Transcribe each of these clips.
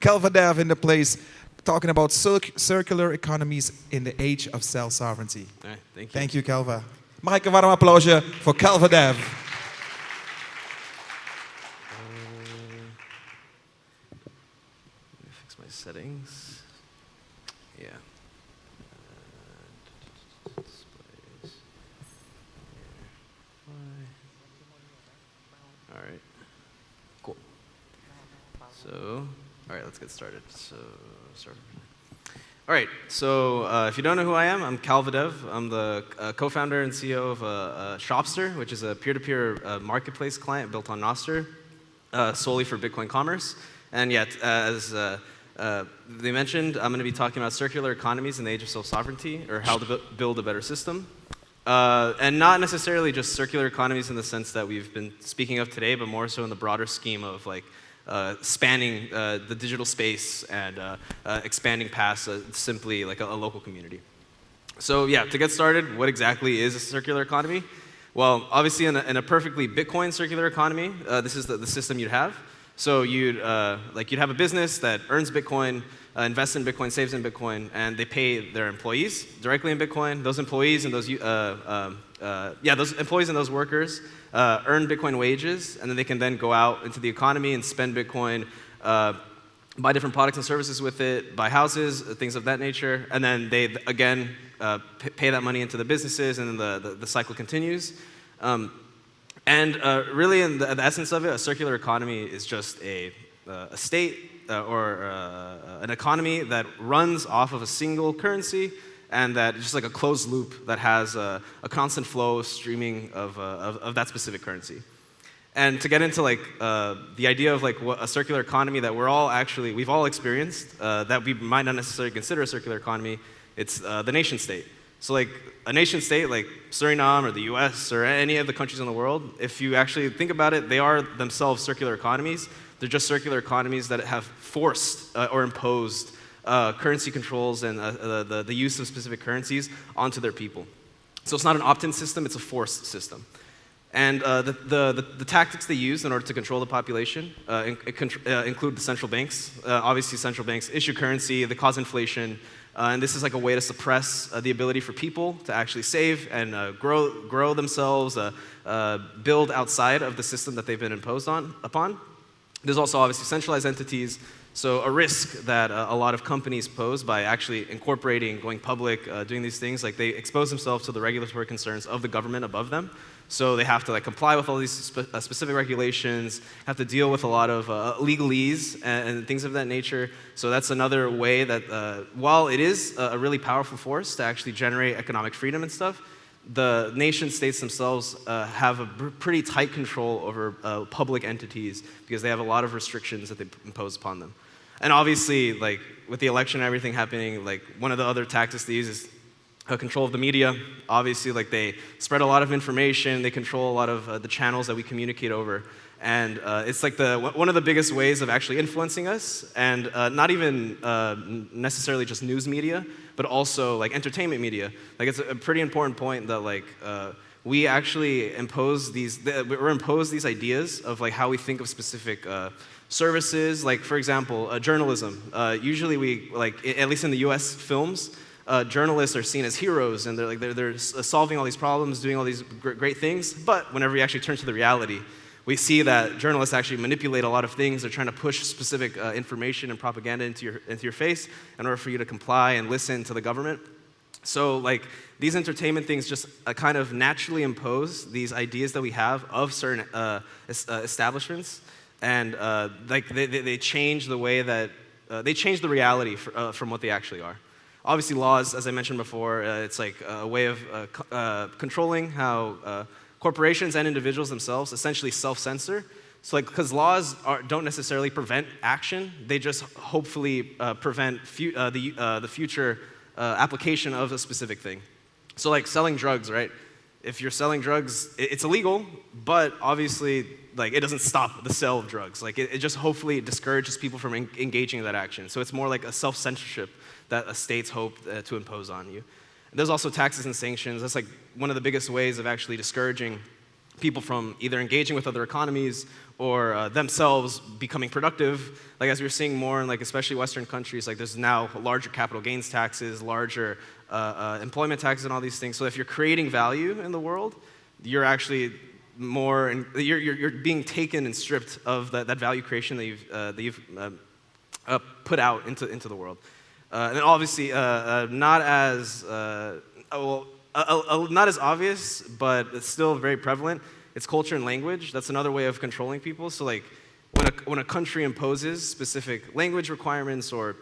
Calva Dev in the place, talking about circular economies in the age of self-sovereignty. Right, thank you. Thank you, Calva. Mag ik een warm applausje voor Calva Dev. Let me fix my settings. Yeah. Displays. All right. Cool. So, all right, let's get started. All right, so if you don't know who I am, I'm Calva Dev. I'm the co-founder and CEO of Shopster, which is a peer-to-peer marketplace client built on Nostr, solely for Bitcoin commerce. And yet, as they mentioned, I'm going to be talking about circular economies in the age of self-sovereignty, or how to build a better system. And not necessarily just circular economies in the sense that we've been speaking of today, but more so in the broader scheme of like spanning the digital space and expanding past simply like a local community. So yeah, to get started, what exactly is a circular economy? Well, obviously in a perfectly Bitcoin circular economy, this is the system you'd have. So you'd have a business that earns Bitcoin, invests in Bitcoin, saves in Bitcoin, and they pay their employees directly in Bitcoin. Those employees and those employees and those workers earn Bitcoin wages, and then they can then go out into the economy and spend Bitcoin, buy different products and services with it, buy houses, things of that nature, and then they again pay that money into the businesses, and then the cycle continues. Really, in the essence of it, a circular economy is just a state or an economy that runs off of a single currency, and that just like a closed loop that has a constant flow of streaming of that specific currency. And to get into like the idea of like what a circular economy that we've all experienced, that we might not necessarily consider a circular economy, it's the nation state. So like a nation state like Suriname or the US or any of the countries in the world, if you actually think about it, they are themselves circular economies. They're just circular economies that have forced or imposed currency controls and the use of specific currencies onto their people. So it's not an opt-in system, it's a forced system. And the tactics they use in order to control the population include the central banks. Obviously, central banks issue currency, they cause inflation, and this is like a way to suppress the ability for people to actually save and grow themselves, build outside of the system that they've been imposed upon. There's also obviously centralized entities, so a risk that a lot of companies pose by actually incorporating, going public, doing these things, like they expose themselves to the regulatory concerns of the government above them. So they have to like comply with all these specific regulations, have to deal with a lot of legalese and things of that nature. So that's another way that while it is a really powerful force to actually generate economic freedom and stuff, the nation states themselves have a pretty tight control over public entities because they have a lot of restrictions that they impose upon them. And obviously, like with the election and everything happening, like one of the other tactics they use is control of the media. Obviously, like they spread a lot of information, they control a lot of the channels that we communicate over. And it's like one of the biggest ways of actually influencing us, and not even necessarily just news media, but also like entertainment media. Like it's a pretty important point that like we actually we're imposed these ideas of like how we think of specific services. Like for example, journalism. Usually we like, at least in the U.S. films, journalists are seen as heroes, and they're solving all these problems, doing all these great things. But whenever we actually turn to the reality, we see that journalists actually manipulate a lot of things. They're trying to push specific information and propaganda into your face in order for you to comply and listen to the government. So like these entertainment things just kind of naturally impose these ideas that we have of certain establishments, and like they change the way that they change the reality from what they actually are. Obviously, laws, as I mentioned before, it's like a way of controlling how corporations and individuals themselves essentially self-censor. So like, because laws don't necessarily prevent action, they just hopefully prevent the future application of a specific thing. So like selling drugs, right? If you're selling drugs, it's illegal, but obviously like it doesn't stop the sale of drugs. Like it just hopefully discourages people from engaging in that action. So it's more like a self-censorship that states hope to impose on you. And there's also taxes and sanctions. That's like one of the biggest ways of actually discouraging people from either engaging with other economies or themselves becoming productive. Like as we're seeing more in like especially Western countries, like there's now larger capital gains taxes, larger employment taxes, and all these things. So if you're creating value in the world, you're actually more, you're being taken and stripped of that value creation that you've put out into the world. And then obviously not as not as obvious, but it's still very prevalent. It's culture and language. That's another way of controlling people. So like when a country imposes specific language requirements or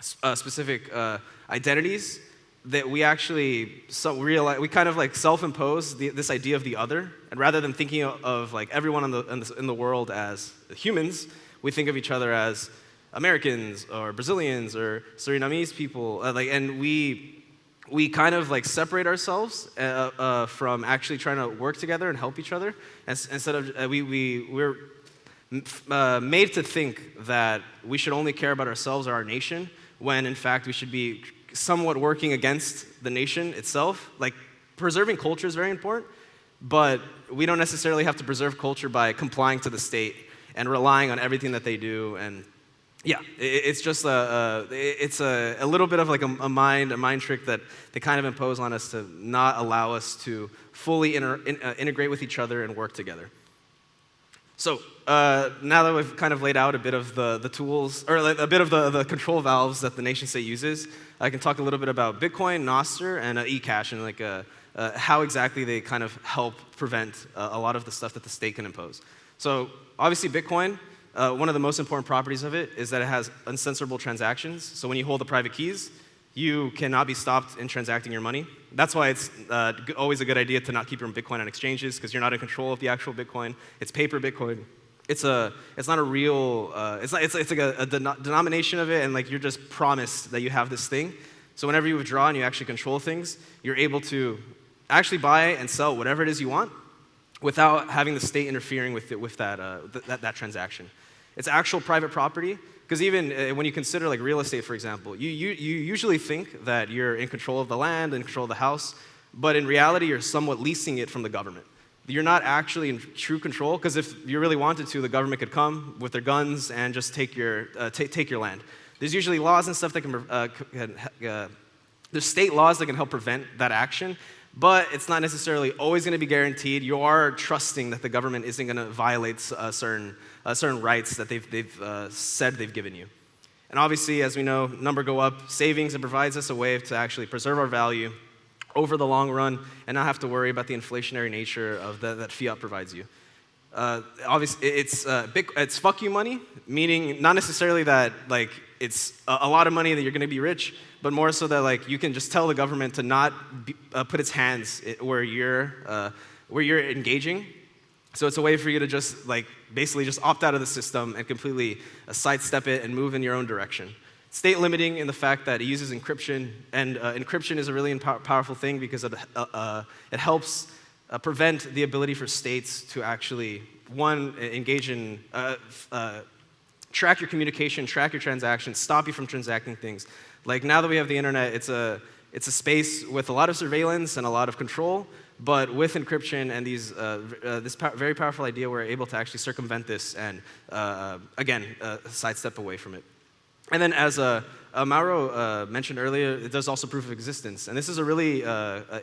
specific identities, that we actually realize, we kind of like self-impose this idea of the other, and rather than thinking of like everyone in the world as humans, we think of each other as Americans or Brazilians or Surinamese people, and we kind of like separate ourselves from actually trying to work together and help each other. Instead of we're made to think that we should only care about ourselves or our nation, when in fact we should be somewhat working against the nation itself. Like preserving culture is very important, but we don't necessarily have to preserve culture by complying to the state and relying on everything that they do. And yeah, it's just it's a little bit of like a mind trick that they kind of impose on us to not allow us to fully integrate with each other and work together. So now that we've kind of laid out a bit of the tools, or like a bit of the control valves that the nation state uses, I can talk a little bit about Bitcoin, Nostr, and eCash, and like how exactly they kind of help prevent a lot of the stuff that the state can impose. So obviously Bitcoin, one of the most important properties of it is that it has uncensorable transactions. So when you hold the private keys, you cannot be stopped in transacting your money. That's why it's always a good idea to not keep your Bitcoin on exchanges, because you're not in control of the actual Bitcoin. It's paper Bitcoin. It's not a real. It's like a denomination of it, and like you're just promised that you have this thing. So whenever you withdraw and you actually control things, you're able to actually buy and sell whatever it is you want, without having the state interfering with that transaction. It's actual private property, because even when you consider like real estate, for example, you usually think that you're in control of the land, in control of the house, but in reality, you're somewhat leasing it from the government. You're not actually in true control, because if you really wanted to, the government could come with their guns and just take your land. There's usually laws and stuff that there's state laws that can help prevent that action, but it's not necessarily always going to be guaranteed. You are trusting that the government isn't going to violate certain rights that they've said they've given you. And obviously, as we know, number go up, savings, it provides us a way to actually preserve our value over the long run and not have to worry about the inflationary nature of that fiat provides you. Obviously, it's fuck you money, meaning not necessarily that like it's a lot of money that you're going to be rich, but more so that like you can just tell the government to not put its hands where you're engaging. So it's a way for you to just like basically just opt out of the system and completely sidestep it and move in your own direction. State limiting in the fact that it uses encryption, and encryption is a really powerful thing because it helps prevent the ability for states to actually, one, engage in, track your communication, track your transactions, stop you from transacting things. Like now that we have the internet, it's a space with a lot of surveillance and a lot of control, but with encryption and this very powerful idea, we're able to actually circumvent this and, again, sidestep away from it. And then as Mauro mentioned earlier, it does also proof of existence. And this is a really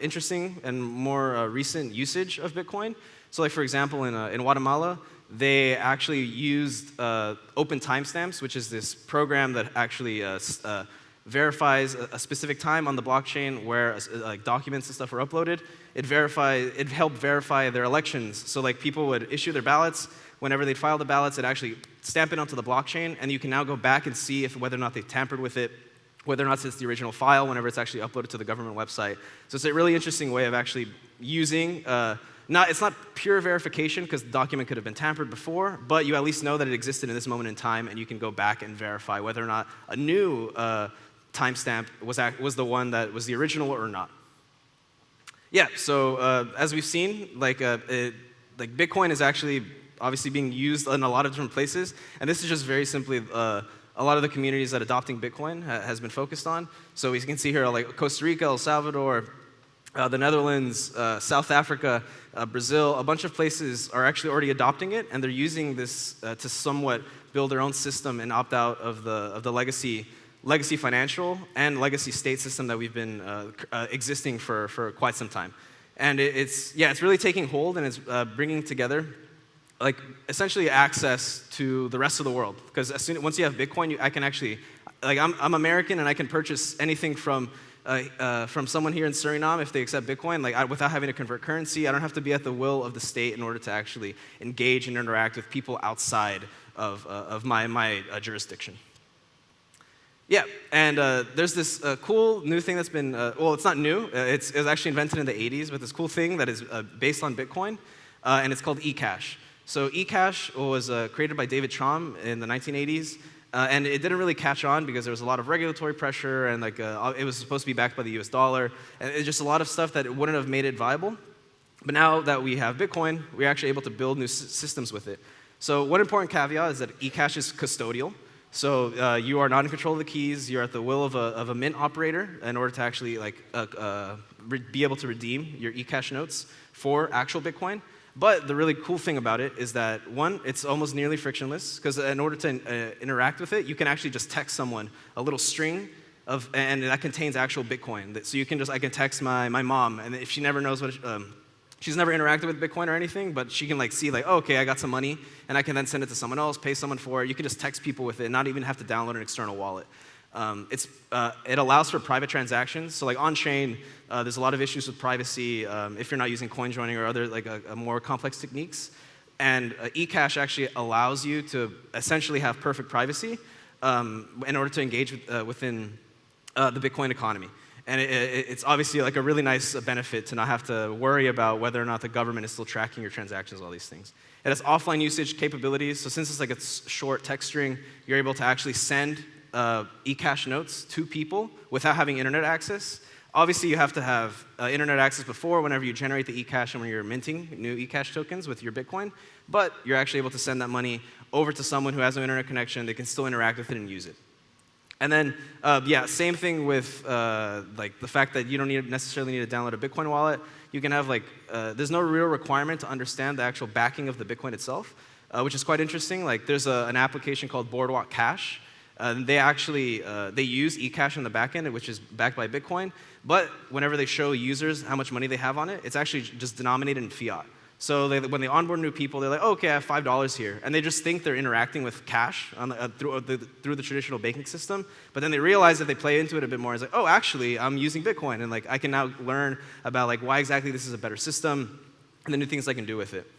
interesting and more recent usage of Bitcoin. So like for example, in Guatemala, they actually used open timestamps, which is this program that actually verifies a specific time on the blockchain where like documents and stuff are uploaded. It helped verify their elections. So like people would issue their ballots. Whenever they'd file the ballots, it'd actually stamp it onto the blockchain, and you can now go back and see whether or not they've tampered with it, whether or not it's the original file whenever it's actually uploaded to the government website. So it's a really interesting way of actually using, it's not pure verification because the document could have been tampered before, but you at least know that it existed in this moment in time, and you can go back and verify whether or not a new timestamp was the one that was the original or not. Yeah, so as we've seen, like Bitcoin is actually obviously being used in a lot of different places, and this is just very simply a lot of the communities that adopting Bitcoin has been focused on. So we can see here like Costa Rica, El Salvador, the Netherlands, South Africa, Brazil, a bunch of places are actually already adopting it, and they're using this to somewhat build their own system and opt out of the legacy financial and legacy state system that we've been existing for quite some time. And it's really taking hold, and it's bringing together like essentially access to the rest of the world. Because once you have Bitcoin, I can actually, like I'm American, and I can purchase anything from someone here in Suriname if they accept Bitcoin, without having to convert currency. I don't have to be at the will of the state in order to actually engage and interact with people outside of my jurisdiction. Yeah, and there's this cool new thing that's been, it's not new, it was actually invented in the 80s, but this cool thing that is based on Bitcoin, and it's called eCash. So eCash was created by David Chaum in the 1980s, and it didn't really catch on because there was a lot of regulatory pressure, and it was supposed to be backed by the US dollar, and it's just a lot of stuff that wouldn't have made it viable. But now that we have Bitcoin, we're actually able to build new systems with it. So one important caveat is that eCash is custodial. So you are not in control of the keys. You're at the will of a mint operator in order to actually be able to redeem your eCash notes for actual Bitcoin. But the really cool thing about it is that, one, it's almost nearly frictionless, because in order to interact with it, you can actually just text someone a little string and that contains actual Bitcoin. So I can text my mom, and if she never knows what, she's never interacted with Bitcoin or anything, but she can see oh, okay, I got some money, and I can then send it to someone else, pay someone for it. You can just text people with it, not even have to download an external wallet. It allows for private transactions. So on-chain, there's a lot of issues with privacy if you're not using coin joining or other more complex techniques. And eCash actually allows you to essentially have perfect privacy in order to engage within the Bitcoin economy. And it's obviously a really nice benefit to not have to worry about whether or not the government is still tracking your transactions, all these things. It has offline usage capabilities. So since it's a short text string, you're able to actually send eCash notes to people without having internet access. Obviously, you have to have internet access before whenever you generate the eCash and when you're minting new eCash tokens with your Bitcoin. But you're actually able to send that money over to someone who has no internet connection. They can still interact with it and use it. And then, same thing with the fact that you don't necessarily need to download a Bitcoin wallet. You can have there's no real requirement to understand the actual backing of the Bitcoin itself, which is quite interesting. There's an application called Boardwalk Cash. They actually they use eCash in the back end, which is backed by Bitcoin. But whenever they show users how much money they have on it, it's actually just denominated in fiat. So when they onboard new people, they're like, oh, okay, I have $5 here. And they just think they're interacting with cash through the traditional banking system. But then they realize that they play into it a bit more. It's like, oh, actually, I'm using Bitcoin. And I can now learn about why exactly this is a better system and the new things I can do with it.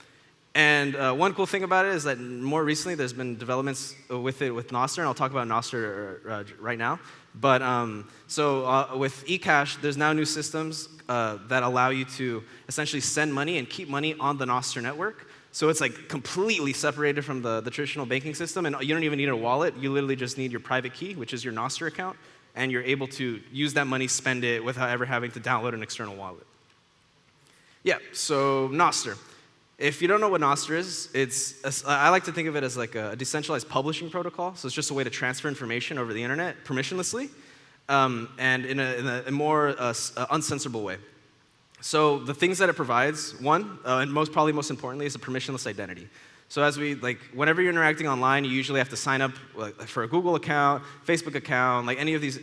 And one cool thing about it is that more recently there's been developments with it with Nostr, and I'll talk about Nostr right now. But with eCash, there's now new systems that allow you to essentially send money and keep money on the Nostr network. So it's completely separated from the traditional banking system, and you don't even need a wallet. You literally just need your private key, which is your Nostr account, and you're able to use that money, spend it without ever having to download an external wallet. Yeah, so Nostr. If you don't know what Nostr is, I like to think of it as a decentralized publishing protocol. So it's just a way to transfer information over the internet permissionlessly, and in a more uncensorable way. So the things that it provides, one, and probably most importantly, is a permissionless identity. So whenever you're interacting online, you usually have to sign up for a Google account, Facebook account, any of these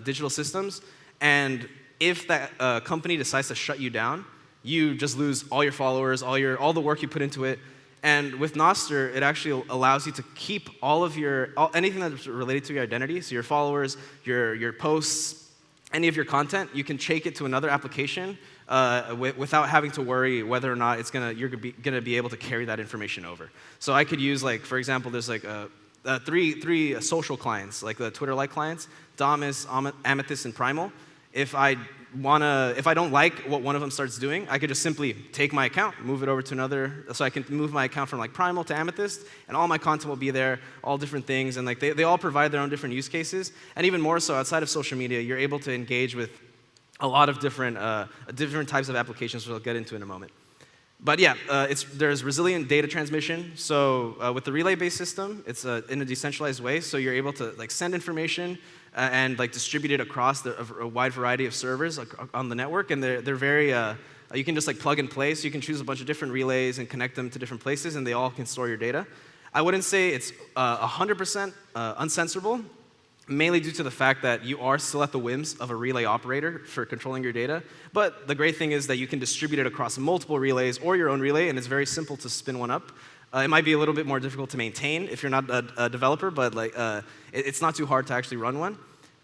digital systems. And if that company decides to shut you down, you just lose all your followers, all the work you put into it. And with Nostr, it actually allows you to keep anything that's related to your identity, so your followers, your posts, any of your content. You can take it to another application without having to worry whether or not you're gonna be able to carry that information over. So I could use for example, there's three social clients, the Twitter-like clients, Damus, Amethyst, and Primal. If I don't like what one of them starts doing, I could just simply take my account, move it over to another, so I can move my account from Primal to Amethyst, and all my content will be there, all different things, and they all provide their own different use cases. And even more so, outside of social media, you're able to engage with a lot of different types of applications, which I'll get into in a moment. But yeah, there's resilient data transmission. So with the relay-based system, it's in a decentralized way. So you're able to like send information and like distribute it across a wide variety of servers on the network. And they're very you can just like plug and play. So you can choose a bunch of different relays and connect them to different places, and they all can store your data. I wouldn't say it's 100% uncensorable, mainly due to the fact that you are still at the whims of a relay operator for controlling your data. But the great thing is that you can distribute it across multiple relays or your own relay, and it's very simple to spin one up. It might be a little bit more difficult to maintain if you're not a developer, but like it's not too hard to actually run one.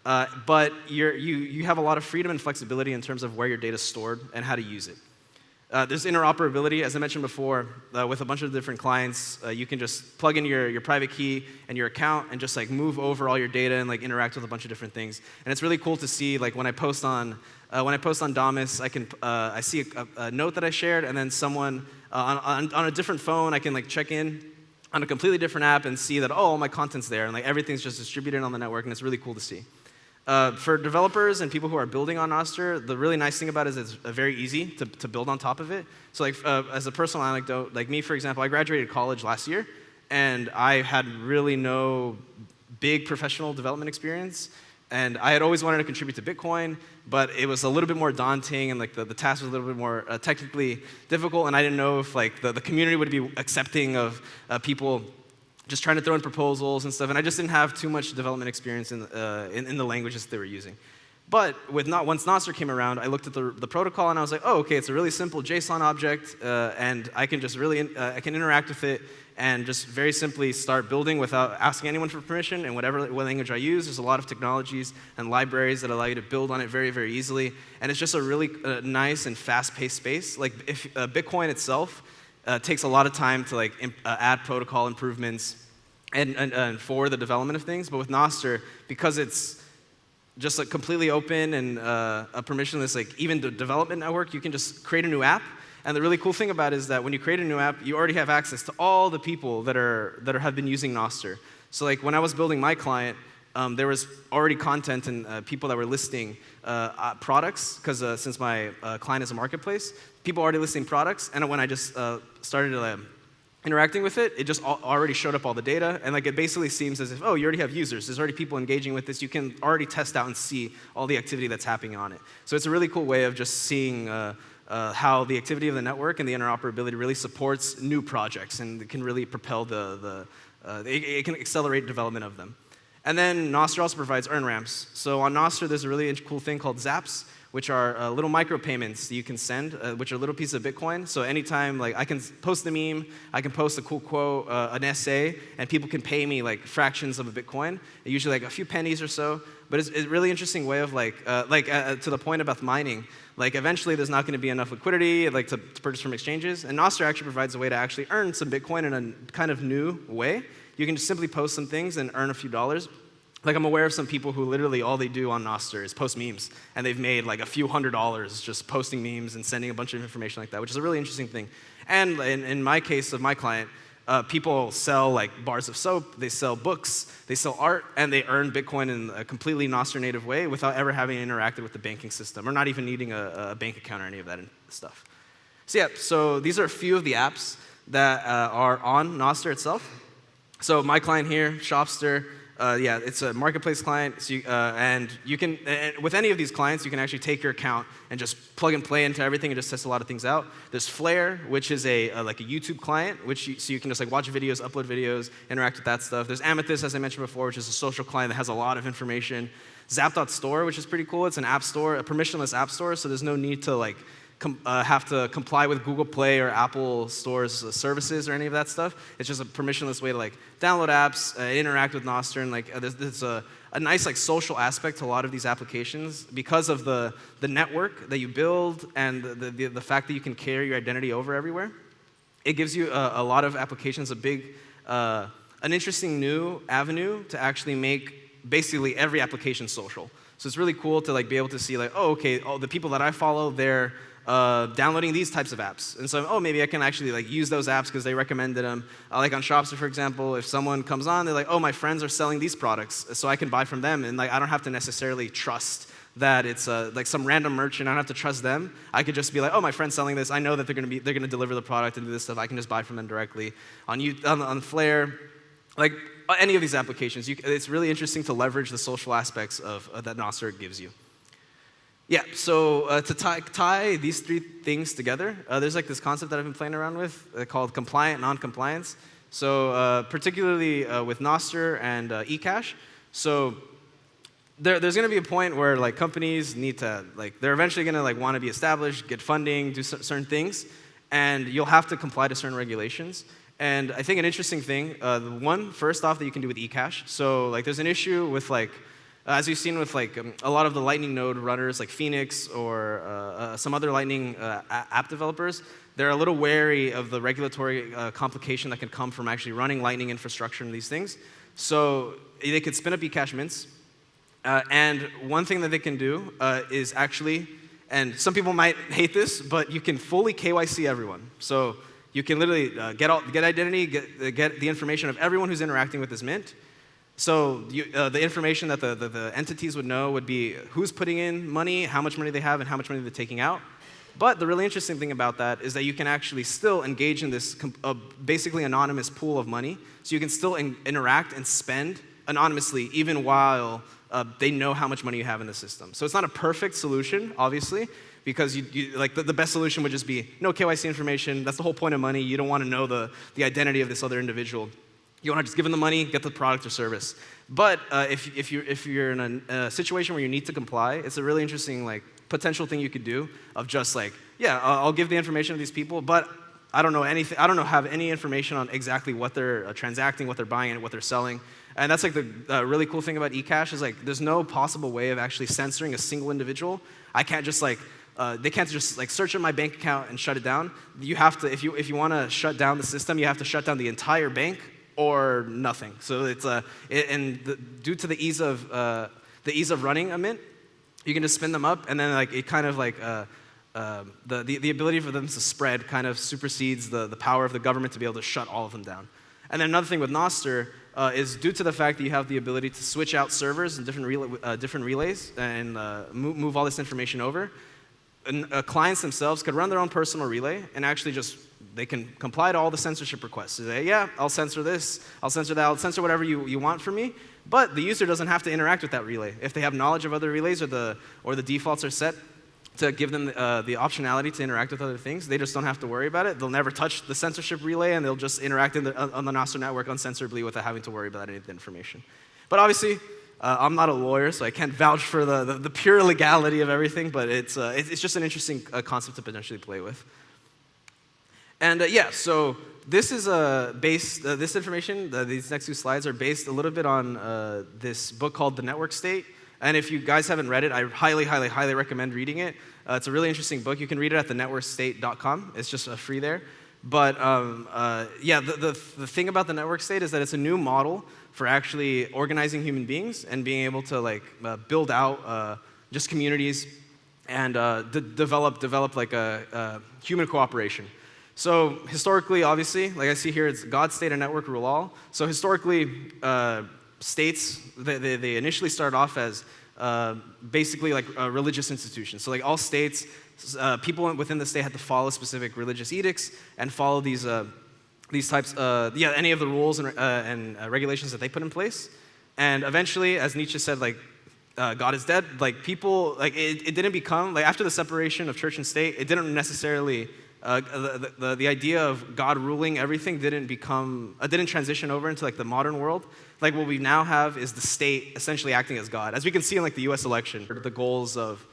But you have a lot of freedom and flexibility in terms of where your data is stored and how to use it. There's interoperability, as I mentioned before, with a bunch of different clients. You can just plug in your private key and your account and just like move over all your data and like interact with a bunch of different things. And it's really cool to see like when I post on Damus, I see a note that I shared, and then someone on a different phone, I can like check in on a completely different app and see that all my content's there, and like everything's just distributed on the network, and it's really cool to see. For developers and people who are building on Nostr, the really nice thing about it is it's very easy to build on top of it. So like as a personal anecdote, like me, for example, I graduated college last year, and I had really no big professional development experience. And I had always wanted to contribute to Bitcoin, but it was a little bit more daunting, and like the task was a little bit more technically difficult, and I didn't know if like the community would be accepting of people just trying to throw in proposals and stuff, and I just didn't have too much development experience in the languages that they were using. But once Nostr came around, I looked at the protocol, and I was like, oh, okay, it's a really simple JSON object, and I can just really I can interact with it and just very simply start building without asking anyone for permission. And what language I use, there's a lot of technologies and libraries that allow you to build on it very, very easily. And it's just a really nice and fast-paced space. Like if Bitcoin itself takes a lot of time to like add protocol improvements and for the development of things. But with Nostr, because it's just like completely open and a permissionless, like even the development network, you can just create a new app. And the really cool thing about it is that when you create a new app, you already have access to all the people that have been using Nostr. So like when I was building my client, there was already content and people that were listing products, because since my client is a marketplace, people already listing products. And when I just started interacting with it, it just already showed up all the data. And like it basically seems as if, oh, you already have users. There's already people engaging with this. You can already test out and see all the activity that's happening on it. So it's a really cool way of just seeing how the activity of the network and the interoperability really supports new projects, and it can really propel it can accelerate development of them. And then Nostr also provides earn ramps. So on Nostr, there's a really cool thing called zaps, which are little micropayments that you can send, which are little pieces of Bitcoin. So anytime, like I can post a meme, I can post a cool quote, an essay, and people can pay me like fractions of a Bitcoin, usually like a few pennies or so. But it's a really interesting way of to the point about mining. Like eventually, there's not going to be enough liquidity like to purchase from exchanges, and Nostr actually provides a way to actually earn some Bitcoin in a kind of new way. You can just simply post some things and earn a few dollars. Like I'm aware of some people who literally all they do on Nostr is post memes, and they've made like a few $100s just posting memes and sending a bunch of information like that, which is a really interesting thing. And in my case of my client, people sell like bars of soap, they sell books, they sell art, and they earn Bitcoin in a completely Nostr native way without ever having interacted with the banking system or not even needing a bank account or any of that stuff. So yeah, so these are a few of the apps that are on Nostr itself. So my client here, Shopster, it's a marketplace client, so and you can, with any of these clients, you can actually take your account and just plug and play into everything and just test a lot of things out. There's Flare, which is like a YouTube client, so you can just like watch videos, upload videos, interact with that stuff. There's Amethyst, as I mentioned before, which is a social client that has a lot of information. Zap.store, which is pretty cool. It's an app store, a permissionless app store, so there's no need to like have to comply with Google Play or Apple Store's services or any of that stuff. It's just a permissionless way to like download apps, interact with Nostr, and like there's a nice like social aspect to a lot of these applications because of the network that you build and the fact that you can carry your identity over everywhere. It gives you a lot of applications an interesting new avenue to actually make basically every application social. So it's really cool to like be able to see like, oh, okay, the people that I follow, they're downloading these types of apps. And so, maybe I can actually like use those apps because they recommended them. Like on Shopster, for example, if someone comes on, they're like, oh, my friends are selling these products, so I can buy from them. And like I don't have to necessarily trust that it's like some random merchant. I don't have to trust them. I could just be like, oh, my friend's selling this. I know that they're going to deliver the product and do this stuff. I can just buy from them directly on Flare, like any of these applications. It's really interesting to leverage the social aspects of that Nostr gives you. Yeah, so to tie these three things together, there's like this concept that I've been playing around with called compliant non-compliance. So particularly with Nostr and eCash. So there's going to be a point where like companies need to they're eventually going to want to be established, get funding, do certain things, and you'll have to comply to certain regulations. And I think an interesting thing, one first off that you can do with eCash. So there's an issue with as you've seen with a lot of the Lightning node runners like Phoenix or some other Lightning app developers, they're a little wary of the regulatory complication that can come from actually running Lightning infrastructure and these things. So they could spin up eCash mints. And one thing that they can do is actually, and some people might hate this, but you can fully KYC everyone. So you can literally get identity, get the information of everyone who's interacting with this mint. So the information that the entities would know would be who's putting in money, how much money they have, and how much money they're taking out. But the really interesting thing about that is that you can actually still engage in this basically anonymous pool of money. So you can still interact and spend anonymously even while they know how much money you have in the system. So it's not a perfect solution, obviously, because the best solution would just be no KYC information. That's the whole point of money. You don't want to know the identity of this other individual. You want to just give them the money, get the product or service. But if you're in a situation where you need to comply, it's a really interesting potential thing you could do of just I'll give the information to these people, but I don't know anything. I don't have any information on exactly what they're transacting, what they're buying, and what they're selling. And that's the really cool thing about eCash is there's no possible way of actually censoring a single individual. I can't just they can't just search in my bank account and shut it down. You have to if you want to shut down the system, you have to shut down the entire bank or nothing. So it's due to the ease of running a mint, you can just spin them up, and then it kind of the ability for them to spread kind of supersedes the power of the government to be able to shut all of them down. And then another thing with Nostr is due to the fact that you have the ability to switch out servers and different relays and move all this information over. And clients themselves could run their own personal relay and actually they can comply to all the censorship requests. So they say, yeah, I'll censor this, I'll censor that, I'll censor whatever you want from me. But the user doesn't have to interact with that relay. If they have knowledge of other relays or the defaults are set to give them the optionality to interact with other things, they just don't have to worry about it. They'll never touch the censorship relay, and they'll just interact on the Nostr network uncensorably without having to worry about any of the information. But obviously, I'm not a lawyer, so I can't vouch for the pure legality of everything, but it's just an interesting concept to potentially play with. And so this is based, this information, these next two slides are based a little bit on this book called The Network State. And if you guys haven't read it, I highly, highly, highly recommend reading it. It's a really interesting book. You can read it at thenetworkstate.com. It's just free there. But the thing about the network state is that it's a new model for actually organizing human beings and being able to build out just communities and develop human cooperation. So historically, obviously, like I see here, it's God, state, and network rule all. So historically, states, they initially started off as basically religious institutions. So all states, people within the state had to follow specific religious edicts and follow these types, any of the rules and regulations that they put in place. And eventually, as Nietzsche said, God is dead. People, it didn't become, after the separation of church and state, it didn't necessarily, the idea of God ruling everything didn't transition over into the modern world. What we now have is the state essentially acting as God. As we can see in the U.S. election, the goals of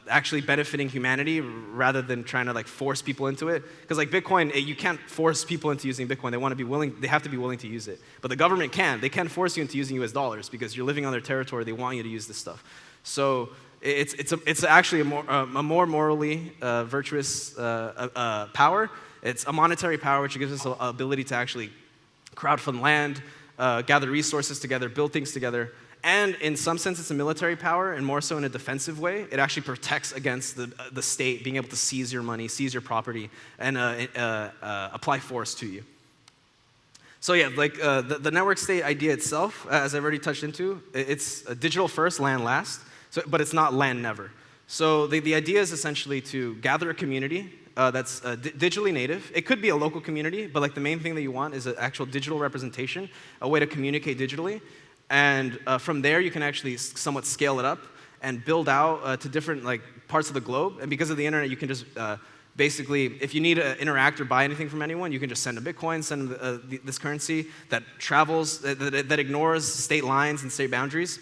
actually benefiting humanity rather than trying to force people into it. Because Bitcoin, you can't force people into using Bitcoin. They have to be willing to use it. But the government can. They can force you into using US dollars because you're living on their territory. They want you to use this stuff. So it's actually a more morally virtuous power. It's a monetary power which gives us the ability to actually crowdfund land, gather resources together, build things together. And in some sense, it's a military power, and more so in a defensive way. It actually protects against the state being able to seize your money, seize your property, and apply force to you. So yeah, the network state idea itself, as I've already touched into, it's digital first, land last. So, but it's not land never. So the idea is essentially to gather a community that's digitally native. It could be a local community, but like the main thing that you want is an actual digital representation, a way to communicate digitally. And from there, you can actually somewhat scale it up and build out to different like parts of the globe. And because of the internet, you can just basically, if you need to interact or buy anything from anyone, you can just send a Bitcoin, send them this currency that travels, that ignores state lines and state boundaries,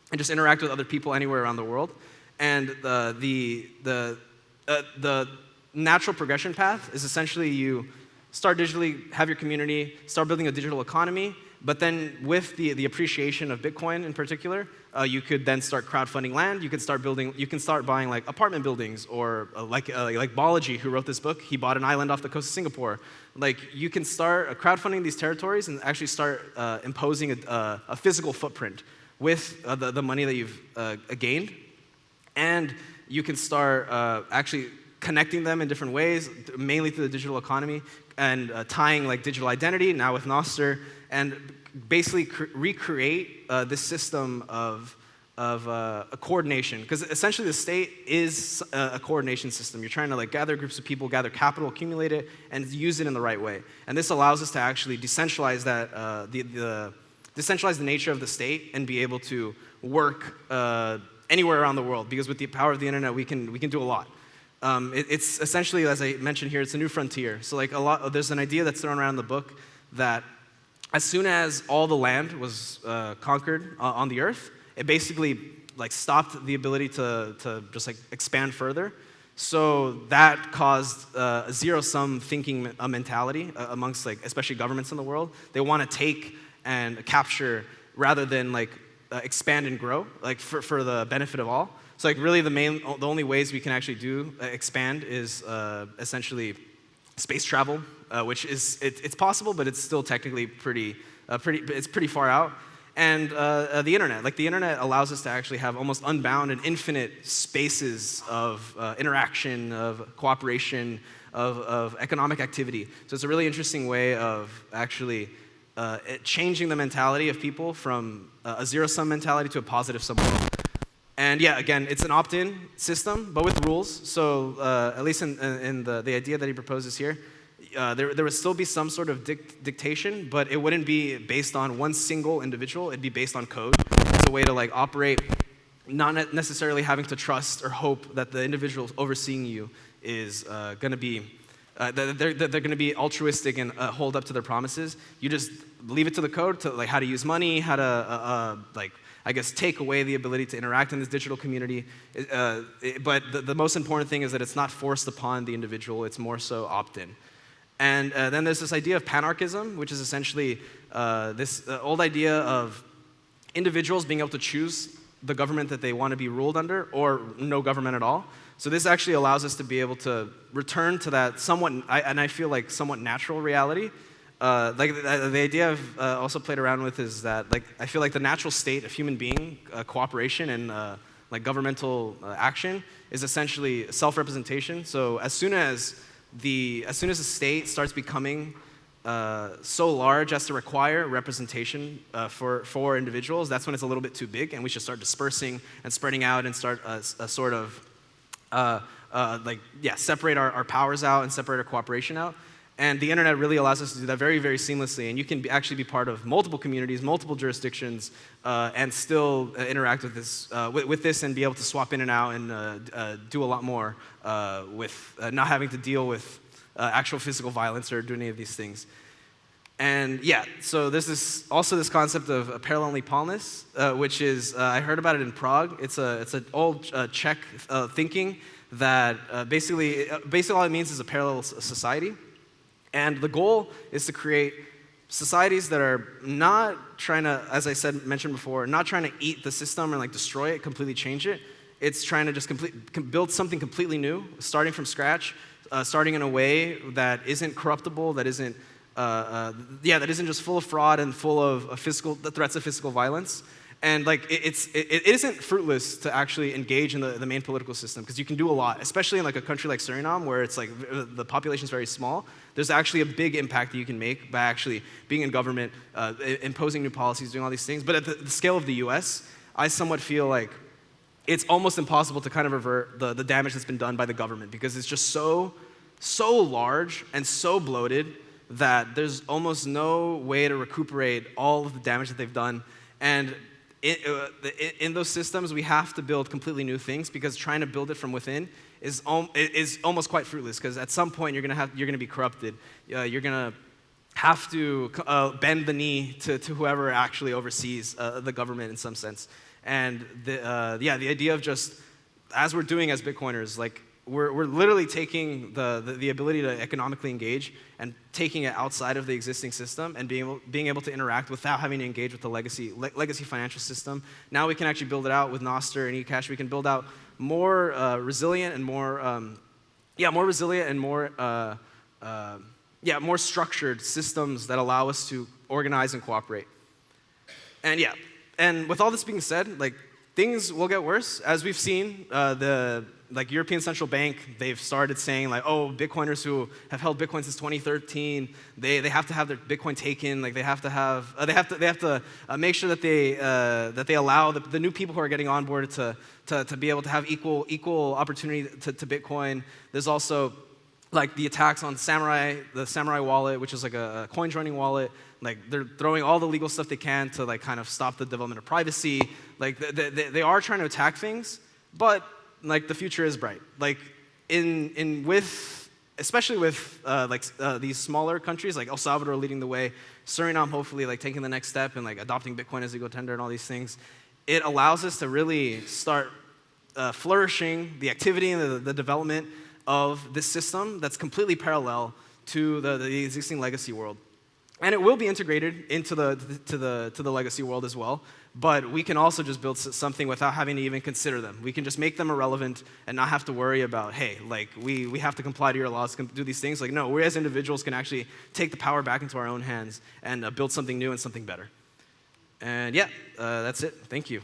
and just interact with other people anywhere around the world. And the natural progression path is essentially you start digitally, have your community, start building a digital economy, but then with the appreciation of Bitcoin in particular, you could then start crowdfunding land. You can start buying like apartment buildings, or like Balaji, who wrote this book, he bought an island off the coast of Singapore. Like you can start crowdfunding these territories and actually start imposing a physical footprint with the money that you've gained. And you can start actually connecting them in different ways, mainly through the digital economy, and tying like digital identity, now with Nostr, and basically recreate this system of a coordination. Because essentially the state is a coordination system. You're trying to like gather groups of people, gather capital, accumulate it, and use it in the right way. And this allows us to actually decentralize that, decentralize the nature of the state and be able to work anywhere around the world, because with the power of the internet, we can do a lot. It's essentially, as I mentioned here, it's a new frontier. So like there's an idea that's thrown around in the book that as soon as all the land was conquered on the earth, it basically like stopped the ability to just like expand further. So that caused a zero-sum thinking mentality amongst like especially governments in the world. They want to take and capture rather than like expand and grow, like for the benefit of all. So like really the only ways we can actually do expand is essentially space travel, which is it's possible, but it's still technically pretty far out. And the internet, like the internet allows us to actually have almost unbound and infinite spaces of interaction, of cooperation, of economic activity. So it's a really interesting way of actually changing the mentality of people from a zero-sum mentality to a positive-sum world. And yeah, again, it's an opt-in system, but with rules. So at least in the idea that he proposes here, there would still be some sort of dictation, but it wouldn't be based on one single individual. It'd be based on code. It's a way to like operate, not necessarily having to trust or hope that the individual overseeing you is going to be they're going to be altruistic and hold up to their promises. You just leave it to the code to like how to use money, how to like I guess take away the ability to interact in this digital community. But the most important thing is that it's not forced upon the individual. It's more so opt-in. And then there's this idea of panarchism, which is essentially this old idea of individuals being able to choose the government that they want to be ruled under, or no government at all. So this actually allows us to be able to return to that somewhat, and I feel like somewhat natural reality. Like the idea I've also played around with is that like I feel like the natural state of human being, cooperation and like governmental action is essentially self-representation. So as soon as the state starts becoming so large as to require representation for individuals, that's when it's a little bit too big, and we should start dispersing and spreading out and start a sort of separate our powers out and separate our cooperation out. And the internet really allows us to do that very, very seamlessly. And you can actually be part of multiple communities, multiple jurisdictions, and still interact with this and be able to swap in and out and do a lot more with not having to deal with actual physical violence or do any of these things. And yeah, so there's also this concept of parallel Nepalness, which is, I heard about it in Prague. It's an old Czech thinking that basically all it means is a parallel society. And the goal is to create societies that are not trying to, as I mentioned before, not trying to eat the system and like destroy it, completely change it. It's trying to just build something completely new, starting from scratch, starting in a way that isn't corruptible, that isn't just full of fraud and full of the threats of physical violence. And like it isn't fruitless to actually engage in the main political system, because you can do a lot, especially in like a country like Suriname, where it's like the population is very small. There's actually a big impact that you can make by actually being in government, imposing new policies, doing all these things. But at the scale of the U.S., I somewhat feel like it's almost impossible to kind of revert the damage that's been done by the government because it's just so large and so bloated that there's almost no way to recuperate all of the damage that they've done. And in those systems, we have to build completely new things because trying to build it from within is almost quite fruitless because at some point you're gonna be corrupted. You're gonna have to bend the knee to whoever actually oversees the government in some sense. And the idea of just, as we're doing as Bitcoiners, like we're literally taking the ability to economically engage and taking it outside of the existing system and being able to interact without having to engage with the legacy financial system. Now we can actually build it out with Nostr and eCash. We can build out more resilient and more more structured systems that allow us to organize and cooperate. And with all this being said, like things will get worse. As we've seen, the European Central Bank, they've started saying like, oh, Bitcoiners who have held Bitcoin since 2013, they have to have their Bitcoin taken. Like they have to make sure that they allow the new people who are getting on board to be able to have equal opportunity to Bitcoin. There's also like the attacks on the Samurai wallet, which is like a coin joining wallet. Like they're throwing all the legal stuff they can to like kind of stop the development of privacy. Like they are trying to attack things, but like the future is bright. Like especially with these smaller countries like El Salvador leading the way, Suriname hopefully like taking the next step and like adopting Bitcoin as legal tender and all these things. It allows us to really start flourishing the activity and the development of this system that's completely parallel to the existing legacy world. And it will be integrated into the legacy world as well, but we can also just build something without having to even consider them. We can just make them irrelevant and not have to worry about, hey, like we have to comply to your laws, do these things. Like no, we as individuals can actually take the power back into our own hands and build something new and something better. And that's it. Thank you.